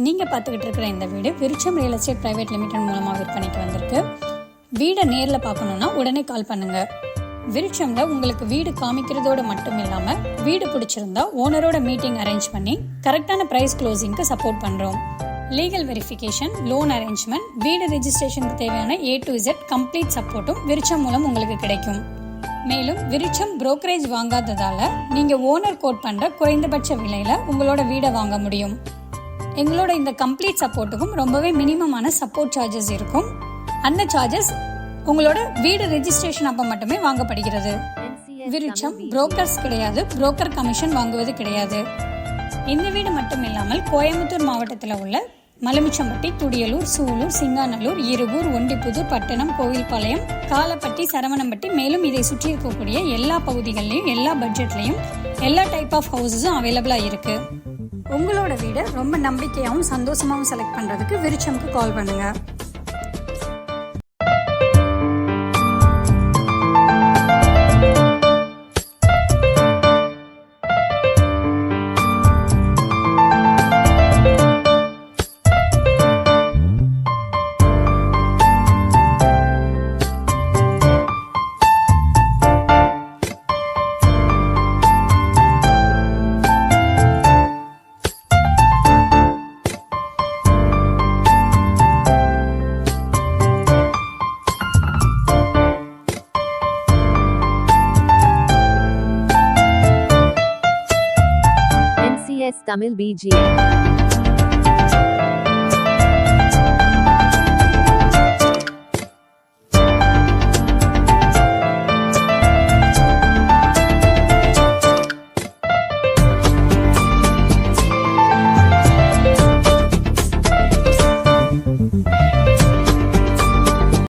நீங்கள் பார்த்துக்கிட்டு இருக்கிற இந்த வீடு விருட்சம் ரியல் எஸ்டேட் பிரைவேட் லிமிடெட் மூலமாக விற்பனைக்கு வந்திருக்கு. வீடை நேரில் பார்க்கணுன்னா உடனே கால் பண்ணுங்கள். விருட்சம்ல உங்களுக்கு வீடு காமிக்கிறதோடு மட்டும் இல்லாமல் வீடு பிடிச்சிருந்தா ஓனரோட மீட்டிங் அரேஞ்ச் பண்ணி கரெக்டான ப்ரைஸ் க்ளோசிங்க்கு சப்போர்ட் பண்ணுறோம். லீகல் வெரிஃபிகேஷன், லோன் அரேஞ்ச்மெண்ட், வீடு ரெஜிஸ்ட்ரேஷனுக்கு தேவையான A to Z கம்ப்ளீட் சப்போர்ட்டும் விருட்சம் மூலம் உங்களுக்கு கிடைக்கும். மேலும் விருட்சம் புரோக்கரேஜ் வாங்காததால நீங்கள் ஓனர் கோட் பண்ணுற குறைந்தபட்ச விலையில் உங்களோட வீடை வாங்க முடியும். எங்களோட இந்த கம்ப்ளீட் சப்போர்ட்டுக்கும் ரொம்பவே மினிமமான சப்போர்ட் சார்ஜஸ் இருக்கும். அந்த சார்ஜஸ் உங்களோட வீடு ரெஜிஸ்ட்ரேஷன் அப்போ மட்டுமே வாங்கப்படுகிறது. விருட்சம் புரோக்கர்ஸ் கிடையாது, புரோக்கர் கமிஷன் வாங்குவது கிடையாது. இந்த வீடு மட்டும் இல்லாமல் கோயம்புத்தூர் மாவட்டத்தில் உள்ள மலமிச்சம்பட்டி, துடியலூர், சூலூர், சிங்காநல்லூர், இருகூர், ஒண்டிப்புதூர், பட்டணம், கோவில்பாளையம், காலப்பட்டி, சரவணம்பட்டி, மேலும் இதை சுற்றி இருக்கக்கூடிய எல்லா பகுதிகளிலையும் எல்லா பட்ஜெட்லையும் எல்லா டைப் ஆஃப் ஹவுசஸும் அவைலபிளாக இருக்கு. உங்களோட வீடை ரொம்ப நம்பிக்கையாகவும் சந்தோஷமாகவும் செலக்ட் பண்ணுறதுக்கு விருட்சம்க்கு கால் பண்ணுங்க. NCS Tamil BGM